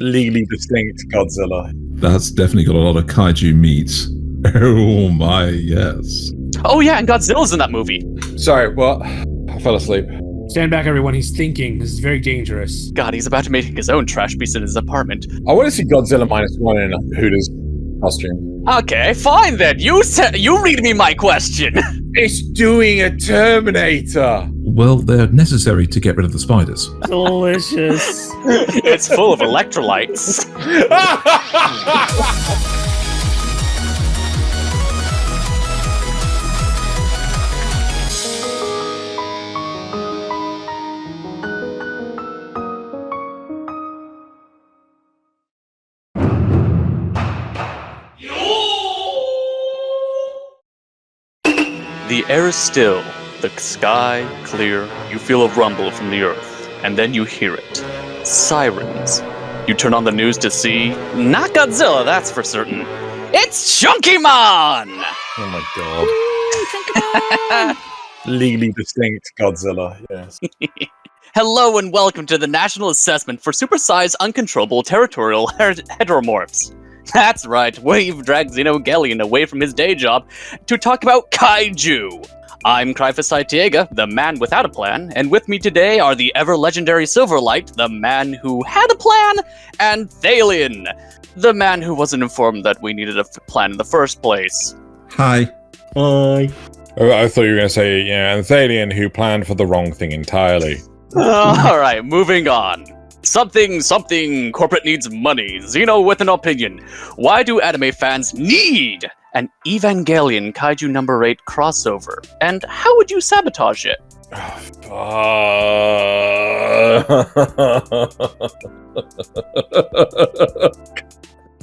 Legally distinct Godzilla. That's definitely got a lot of kaiju meat. Oh my, yes. Oh yeah, and Godzilla's in that movie. Sorry, what? I fell asleep. Stand back, everyone. He's thinking. This is very dangerous. God, he's about to make his own trash piece in his apartment. I want to see Godzilla -1 in a Hooters costume. Okay, fine then. You read me my question. It's doing a Terminator. Well, they're necessary to get rid of the spiders. Delicious. It's full of electrolytes. The air is still, the sky clear, you feel a rumble from the earth, and then you hear it. Sirens. You turn on the news to see, not Godzilla, that's for certain. It's Chunkymon! Oh my god. Legally distinct Godzilla, yes. Hello and welcome to the National Assessment for Supersized Uncontrollable Territorial Heteromorphs. That's right, we've dragged Xeno away from his day job to talk about kaiju. I'm Cryfa Sytighega, the man without a plan, and with me today are the ever-legendary Silverlight, the man who had a plan, and Thaylien, the man who wasn't informed that we needed a plan in the first place. Hi. Hi. I thought you were going to say, yeah, and Thaylien, who planned for the wrong thing entirely. Alright, moving on. Something, corporate needs money. Xeno with an opinion. Why do anime fans need an Evangelion Kaiju number 8 crossover? And how would you sabotage it?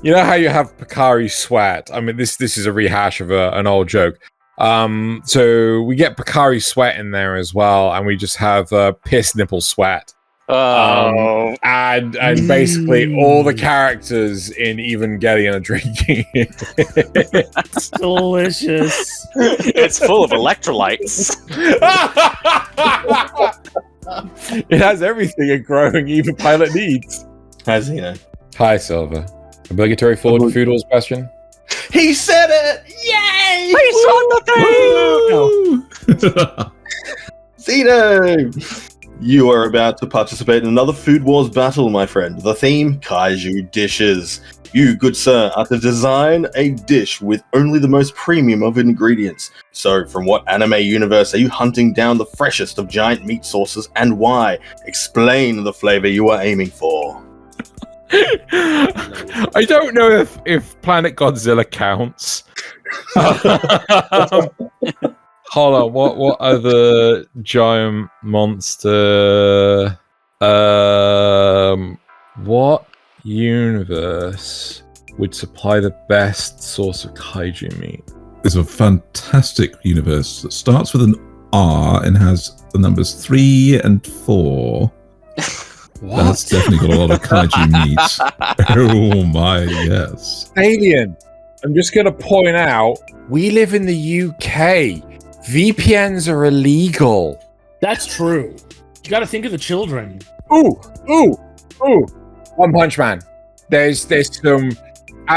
You know how you have Picari Sweat? I mean, this is a rehash of an old joke. So we get Picari Sweat in there as well, and we just have Piss Nipple Sweat. And basically all the characters in Evangelion are drinking. It's delicious. It's full of electrolytes. It has everything a growing Eva pilot needs. Hi, Xeno. Hi, Silvr. Obligatory Ford Foodles question? He said it! Yay! He's on the thing! Xeno! You are about to participate in another Food Wars battle, my friend. The theme, Kaiju Dishes. You, good sir, are to design a dish with only the most premium of ingredients. So, from what anime universe are you hunting down the freshest of giant meat sources, and why? Explain the flavor you are aiming for. I don't know if Planet Godzilla counts. Hold on, what other giant monster? What universe would supply the best source of kaiju meat? There's a fantastic universe that starts with an R and has the numbers 3 and 4. What? That's definitely got a lot of kaiju meat. Oh my, yes. Alien. I'm just going to point out, we live in the UK. VPNs are illegal. That's true. You gotta think of the children. Ooh. One Punch Man. There's some...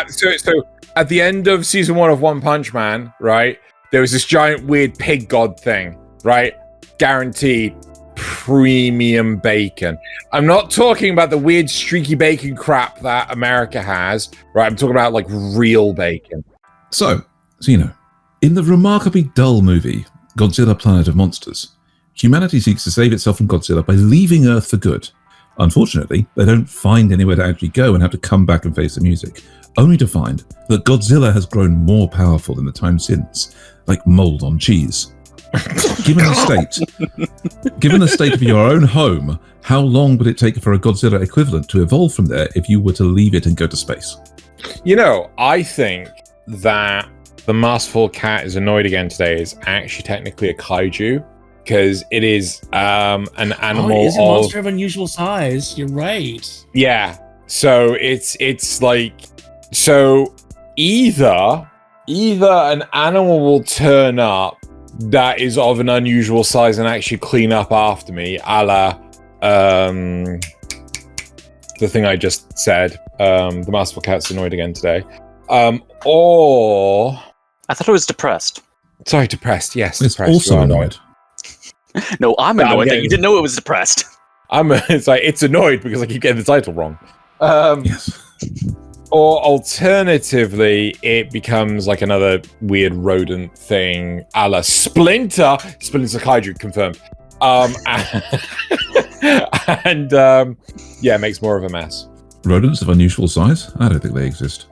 So at the end of season 1 of One Punch Man, right, there was this giant weird pig god thing, right? Guaranteed premium bacon. I'm not talking about the weird streaky bacon crap that America has, right? I'm talking about, like, real bacon. So, Xeno, in the remarkably dull movie, Godzilla Planet of Monsters, humanity seeks to save itself from Godzilla by leaving Earth for good. Unfortunately, they don't find anywhere to actually go and have to come back and face the music, only to find that Godzilla has grown more powerful in the time since, like mold on cheese. Given the state of your own home, how long would it take for a Godzilla equivalent to evolve from there if you were to leave it and go to space? You know, I think that the masterful cat is annoyed again today is actually technically a kaiju, because it is an animal. Oh, it is a monster of unusual size. You're right. Yeah. So it's like, so either an animal will turn up that is of an unusual size and actually clean up after me, a la the thing I just said. The Masterful Cat's annoyed again today. Or I thought it was depressed. sorry, depressed. Yes, It's depressed. also You are annoyed. No, I'm No, I'm annoyed that getting- you didn't know it was depressed. It's annoyed because I keep getting the title wrong. Yes. Or alternatively, it becomes like another weird rodent thing, a la Splinter. Splinter Kaiju confirmed. Yeah, makes more of a mess. Rodents of unusual size? I don't think they exist.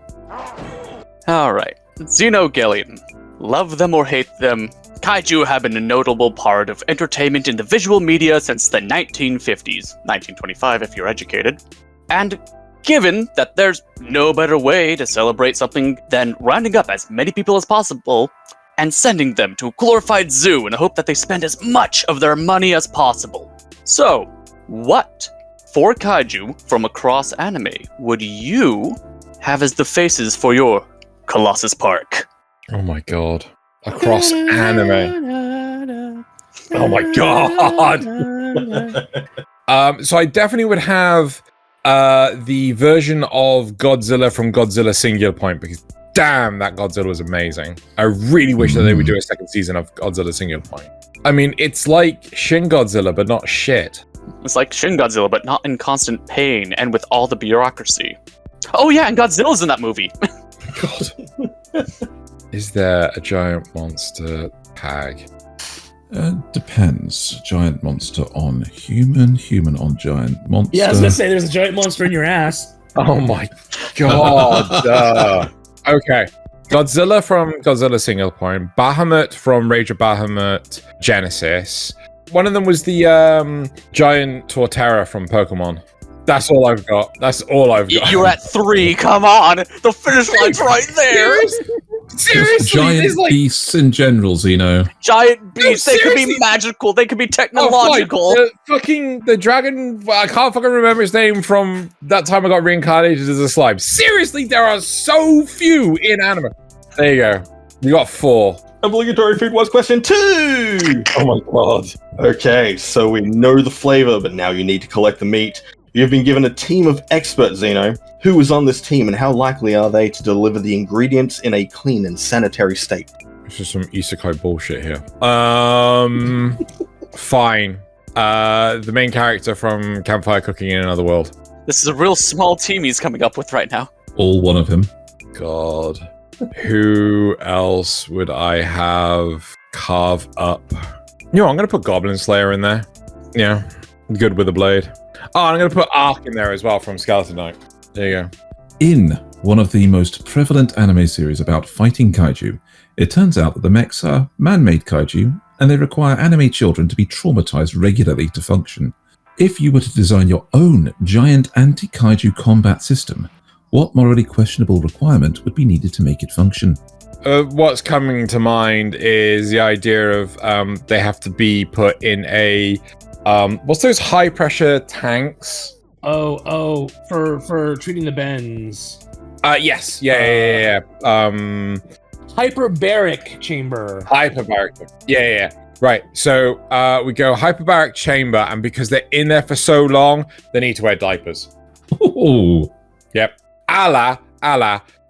Alright. Xenogelion. Love them or hate them, kaiju have been a notable part of entertainment in the visual media since the 1950s, 1925 if you're educated. And given that there's no better way to celebrate something than rounding up as many people as possible and sending them to a glorified zoo in the hope that they spend as much of their money as possible. So, what 4 kaiju from across anime would you have as the faces for your Colossus Park? Oh my god. Across anime. Oh my god. So I definitely would have the version of Godzilla from Godzilla Singular Point, because damn, that Godzilla was amazing. I really wish that they would do a second season of Godzilla Singular Point. I mean, it's like Shin Godzilla, but not shit. It's like Shin Godzilla, but not in constant pain and with all the bureaucracy. Oh yeah, and Godzilla's in that movie. God. Is there a giant monster tag? Depends. Giant monster on human, human on giant monster. Yeah, I was gonna say there's a giant monster in your ass. Oh my god. Okay. Godzilla from Godzilla Single Point, Bahamut from Rage of Bahamut Genesis. One of them was the giant Torterra from Pokemon. That's all I've got. That's all I've got. You're at 3, come on! The finish line's right there! Seriously? Giant There's like beasts in general, Xeno. Giant beasts, they could be seriously? magical, they could be technological. the dragon, I can't fucking remember his name from that time I got reincarnated as a slime. Seriously, there are so few in anime. There you go. We got 4. Obligatory food was question 2! Oh my god. Okay, so we know the flavor, but now you need to collect the meat. You've been given a team of experts, Xeno. Who is on this team and how likely are they to deliver the ingredients in a clean and sanitary state? This is some isekai bullshit here. Fine. The main character from Campfire Cooking in Another World. This is a real small team he's coming up with right now. All one of him. God. Who else would I have carve up? You know, I'm going to put Goblin Slayer in there. Yeah. Good with a blade. Oh, I'm going to put Ark in there as well from Skeleton Knight. There you go. In one of the most prevalent anime series about fighting kaiju, it turns out that the mechs are man-made kaiju, and they require anime children to be traumatized regularly to function. If you were to design your own giant anti-kaiju combat system, what morally questionable requirement would be needed to make it function? What's coming to mind is the idea of they have to be put in a... what's those high-pressure tanks? Oh, for treating the bends. Yes. Yeah. Hyperbaric chamber. Hyperbaric. Yeah. Right. So we go hyperbaric chamber, and because they're in there for so long, they need to wear diapers. Oh, Yep. A la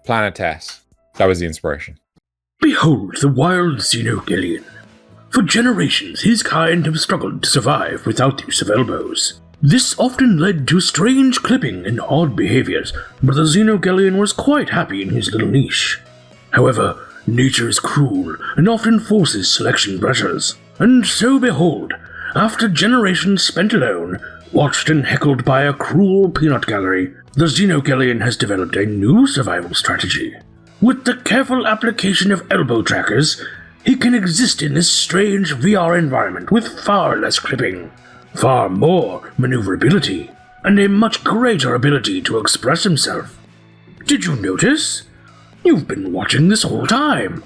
Planet S. That was the inspiration. Behold the wild Xenogelion. For generations, his kind have struggled to survive without the use of elbows. This often led to strange clipping and odd behaviors, but the Xenogelion was quite happy in his little niche. However, nature is cruel and often forces selection pressures. And so behold, after generations spent alone, watched and heckled by a cruel peanut gallery, the Xenogelion has developed a new survival strategy. With the careful application of elbow trackers, he can exist in this strange VR environment with far less clipping, far more maneuverability, and a much greater ability to express himself. Did you notice? You've been watching this whole time.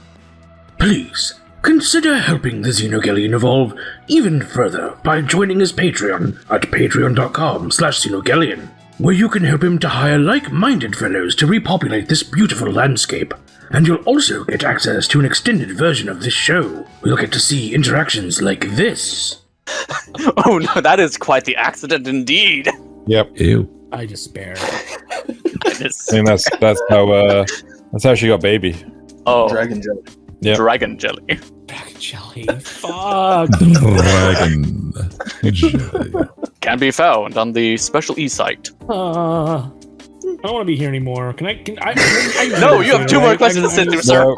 Please, consider helping the Xenogelion evolve even further by joining his Patreon at patreon.com/Xenogelion, where you can help him to hire like-minded fellows to repopulate this beautiful landscape. And you'll also get access to an extended version of this show. You'll get to see interactions like this. Oh no, that is quite the accident indeed. Yep. ew. I despair. I think that's how she got baby. Oh, Dragon jelly. Yep. dragon jelly. Dragon jelly. Fuck. Dragon jelly. Can be found on the special e-site. I don't want to be here anymore. Can I No, you have 2 more questions to sit through, sir.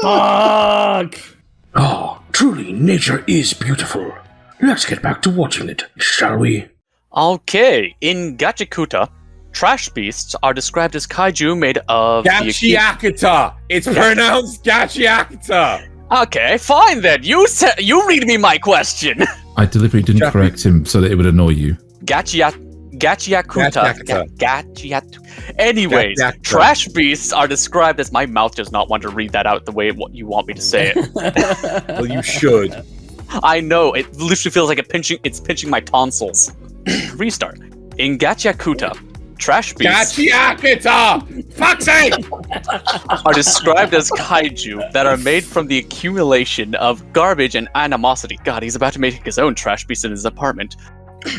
Fuck. Oh, truly, nature is beautiful. Let's get back to watching it, shall we? Okay, in Gachakuta, trash beasts are described as kaiju made of Gachiakata. It's pronounced Gachiakata. Okay, fine then. You read me my question. I deliberately didn't Jeffrey. correct him so that it would annoy you. Gachiakuta. Anyways, Gachiakata. trash beasts are described as, my mouth does not want to read that out the way you want me to say it. Well, you should. I know, it literally feels like it's pinching my tonsils. Restart. In Gachiakuta, trash beasts Gachiakata. Fuck's sake. are described as kaiju that are made from the accumulation of garbage and animosity. God, he's about to make his own trash beast in his apartment.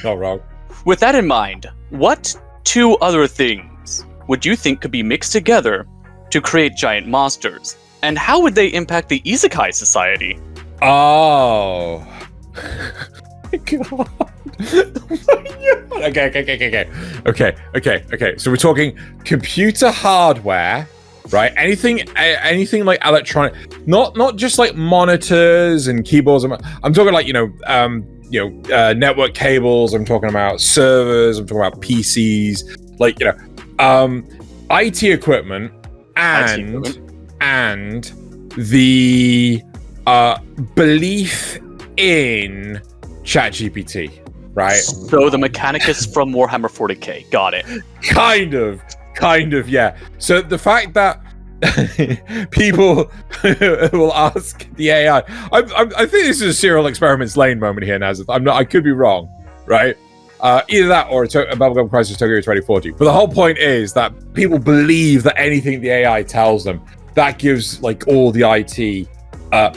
Oh, wrong. With that in mind, what 2 other things would you think could be mixed together to create giant monsters? And how would they impact the isekai society? Oh. God. Okay. So we're talking computer hardware, right? Anything like electronic, not just like monitors and keyboards. I'm talking like network cables. I'm talking about servers. I'm talking about PCs, like IT equipment and the belief in ChatGPT, right? So the Mechanicus from Warhammer 40k. Got it. Kind of, yeah. So the fact that people will ask the AI, I think this is a serial experiments lane moment here, Nazith. I could be wrong, right? Either that or a Bubblegum Crisis Tokyo 2040. But the whole point is that people believe that anything the AI tells them, that gives like all the IT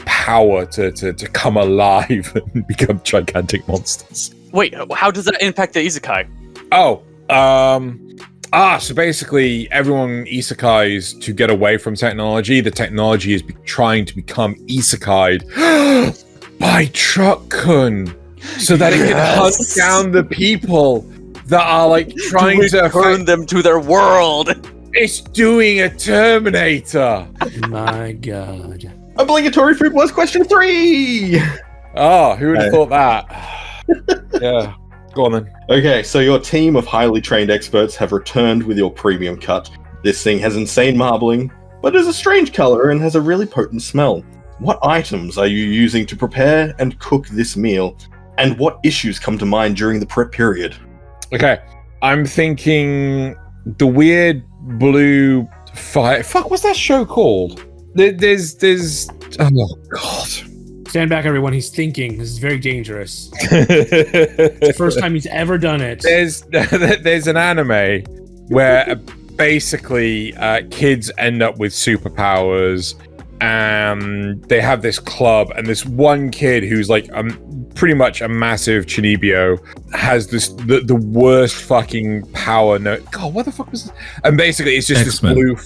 power to come alive and become gigantic monsters. Wait, how does that impact the isekai? So basically everyone isekais to get away from technology. The technology is trying to become isekai'd by Truck-kun, so that it can hunt down the people that are like trying to return them to their world. It's doing a Terminator. My God. Obligatory food was question 3! Oh, who would have thought that? Yeah. Go on then. Okay, so your team of highly trained experts have returned with your premium cut. This thing has insane marbling, but is a strange color and has a really potent smell. What items are you using to prepare and cook this meal? And what issues come to mind during the prep period? Okay, I'm thinking the weird blue fire. Fuck, what's that show called? There's. Oh God. Stand back, everyone. He's thinking. This is very dangerous. It's the first time he's ever done it. There's an anime where basically kids end up with superpowers, and they have this club, and this one kid who's like pretty much a massive Chinibyo has the worst fucking power. No, God, what the fuck was this? And basically, it's just X-Men. this blue.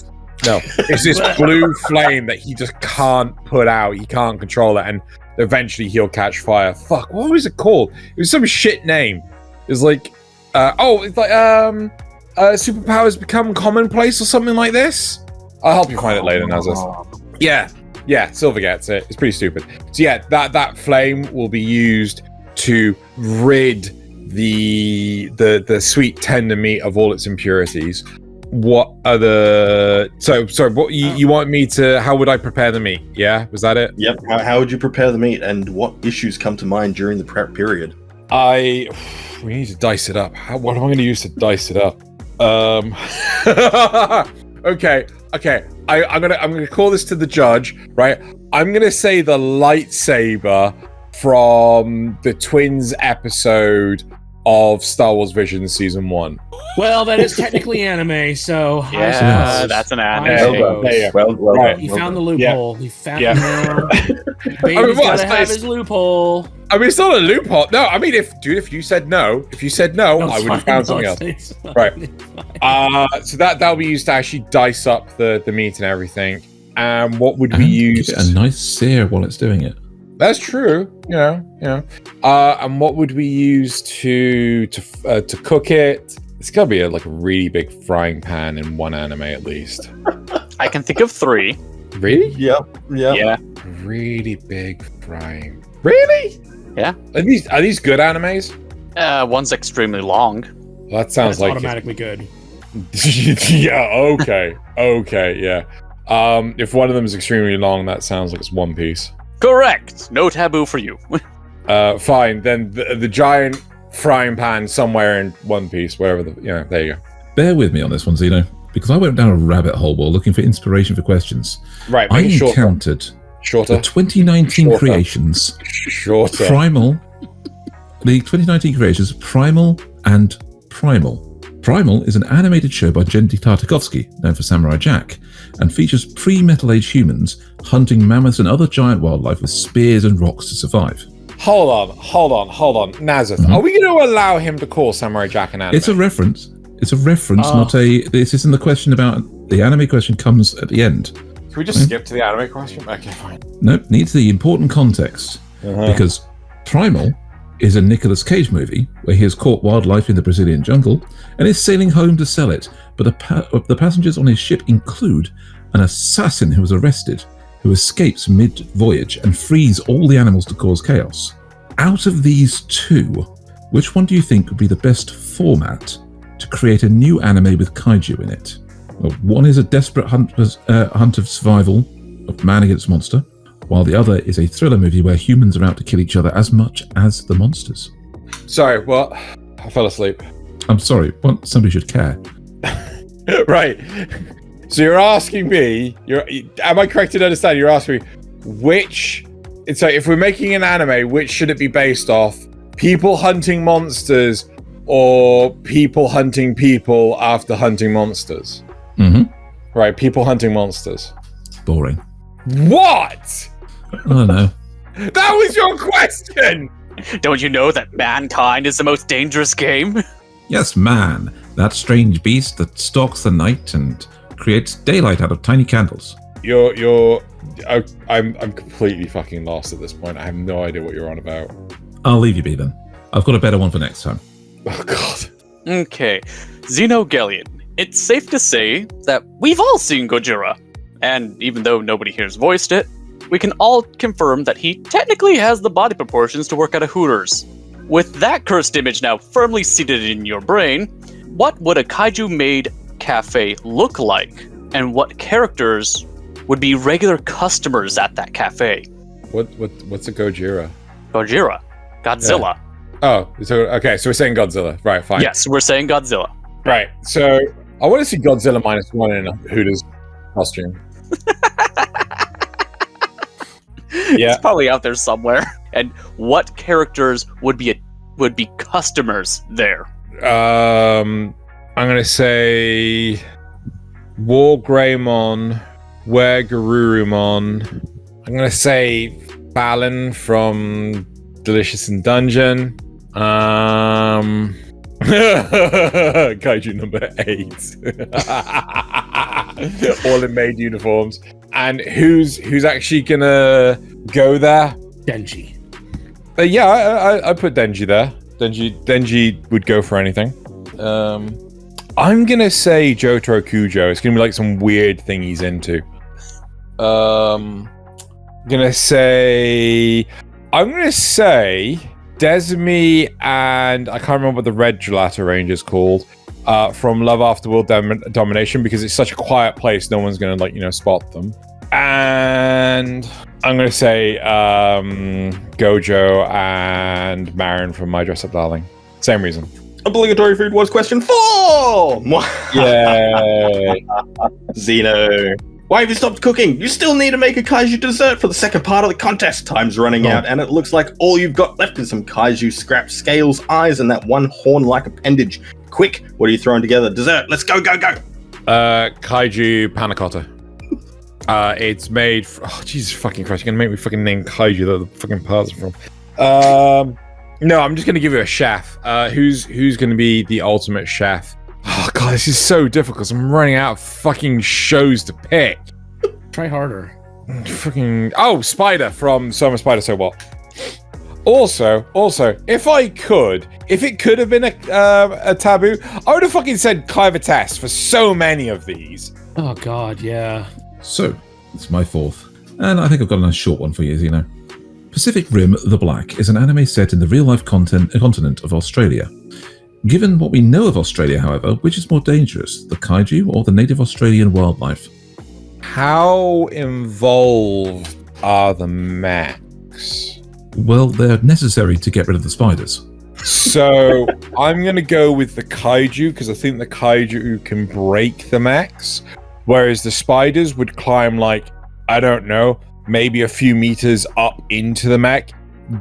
No, it's this blue flame that he just can't put out. He can't control it, and eventually he'll catch fire. Fuck, what was it called? It was some shit name. It was like, superpowers become commonplace or something like this. I'll help you find it later, Nazis. Yeah, Silvr gets it. It's pretty stupid. So yeah, that flame will be used to rid the sweet tender meat of all its impurities. What other? So what you want me to? How would I prepare the meat? Yeah, was that it? Yep. How would you prepare the meat, and what issues come to mind during the prep period? We need to dice it up. What am I going to use to dice it up? Okay. I'm gonna call this to the judge, right? I'm gonna say the lightsaber from the Twins episode of Star Wars Visions Season 1. Well, that is technically anime, so I Yeah, suppose. that's an anime. I There you go. suppose. There you go. Well Right. done. He well found the done. loophole. He found Yeah. Baby's what? gotta have his loophole. I mean, it's not a loophole. No, I mean, if you said no, I would have found something else. Right. So that'll be used to actually dice up the meat and everything. And what would we And use? give it a nice sear while it's doing it. That's true. And what would we use to cook it? It's gotta be a really big frying pan in one anime at least. I can think of 3. Really? Yep. Yeah. Really big frying. Really? Yeah. Are these good animes? One's extremely long. Well, that sounds That's like automatically good. yeah. Okay. Yeah. If one of them is extremely long, that sounds like it's One Piece. Correct. No taboo for you. Fine. Then the giant frying pan somewhere in One Piece, wherever there you go. Bear with me on this one, Xeno, because I went down a rabbit hole while looking for inspiration for questions. Right. I Make it shorter. encountered Shorter. the 2019 Shorter. creations Shorter. Primal. The 2019 creations Primal and Primal. Primal is an animated show by Genndy Tartakovsky, known for Samurai Jack, and features pre-metal age humans hunting mammoths and other giant wildlife with spears and rocks to survive. Hold on. Nazeth, Mhm. are we going to allow him to call Samurai Jack an anime? It's a reference. not a. This isn't the question about the anime. Question comes at the end. Can we just skip to the anime question? Okay, fine. Nope, needs the important context because Primal is a Nicolas Cage movie where he has caught wildlife in the Brazilian jungle and is sailing home to sell it. But the passengers on his ship include an assassin who was arrested, who escapes mid-voyage and frees all the animals to cause chaos. Out of these two, which one do you think would be the best format to create a new anime with kaiju in it? Well, one is a desperate hunt of survival of man against monster, while the other is a thriller movie where humans are out to kill each other as much as the monsters. Sorry, what? I fell asleep. I'm sorry, well, somebody should care. Right. So you're asking me, am I correct in understanding? You're asking me which, so if we're making an anime, which should it be based off? People hunting monsters or people hunting people after hunting monsters? Mm-hmm. Right, people hunting monsters. Boring. What? I don't know. That was your question! Don't you know that mankind is the most dangerous game? Yes, man, that strange beast that stalks the night and creates daylight out of tiny candles. I'm completely fucking lost at this point. I have no idea what you're on about. I'll leave you be then. I've got a better one for next time. Oh god. Okay, Xeno, it's safe to say that we've all seen Gojira. And even though nobody here's voiced it, we can all confirm that he technically has the body proportions to work at a Hooters. With that cursed image now firmly seated in your brain, what would a kaiju-made cafe look like? And what characters would be regular customers at that cafe? What's a Gojira? Gojira. Godzilla. Oh, so we're saying Godzilla. Right, fine. Yes, we're saying Godzilla. Right. So I want to see Godzilla -1 in a Hooters costume. Yeah. It's probably out there somewhere. And what characters would be customers there? I'm gonna say War Greymon, Were Garurumon. I'm gonna say Fallon from Delicious in Dungeon. Kaiju number 8. All in maid uniforms. And who's actually gonna go there? Denji. Yeah, I put Denji there. Denji would go for anything. I'm gonna say Jotaro Kujo. It's gonna be like some weird thing he's into. I'm gonna say Desmi and I can't remember what the red gelato range is called. From Love After World Domination, because it's such a quiet place, no one's gonna spot them. And I'm gonna say Gojo and Marin from My Dress Up Darling. Same reason. Obligatory food was question 4! Yay. Xeno, Why have you stopped cooking? You still need to make a kaiju dessert for the second part of the contest. Time's running out, and it looks like all you've got left is some kaiju scraps, scales, eyes, and that one horn-like appendage. Quick, what are you throwing together? Dessert, let's go, go, go! Kaiju panna cotta. It's made... Oh, Jesus fucking Christ, you're gonna make me fucking name kaiju that the fucking parts are from. No, I'm just gonna give you a chef. Who's gonna be the ultimate chef? Oh god, this is so difficult. I'm running out of fucking shows to pick. Try harder. Fucking Spider from Summer Spider So What. Also, if it could have been a taboo, I would have fucking said Cryfa Test for so many of these. Oh god, yeah. So, it's my fourth. And I think I've got a nice short one for you, Xeno. Pacific Rim The Black is an anime set in the real-life continent of Australia. Given what we know of Australia, however, which is more dangerous, the kaiju or the native Australian wildlife? How involved are the mechs? Well, they're necessary to get rid of the spiders. So, I'm going to go with the kaiju, because I think the kaiju can break the mechs, whereas the spiders would climb, like, I don't know, maybe a few meters up into the mech,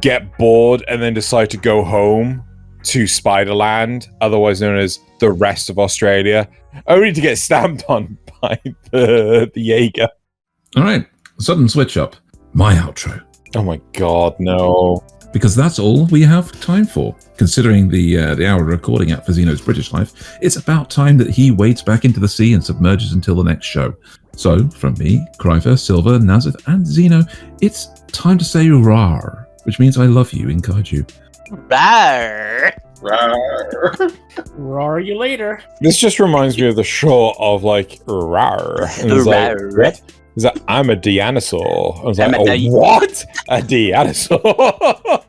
get bored, and then decide to go home to Spiderland, otherwise known as the rest of Australia, only to get stamped on by the Jaeger. All right, sudden switch up. My outro. Oh my god, no. Because that's all we have time for. Considering the hour recording at for Xeno's British life, it's about time that he wades back into the sea and submerges until the next show. So, from me, Cryfa, Silvr, Nazith, and Xeno, it's time to say rawr, which means I love you in kaiju. Rawr. Roar you later. This just reminds me of the short of like rawr. And it's like, Rawr. what? It's like, I'm a dinosaur. I was like, I'm a what? A dinosaur?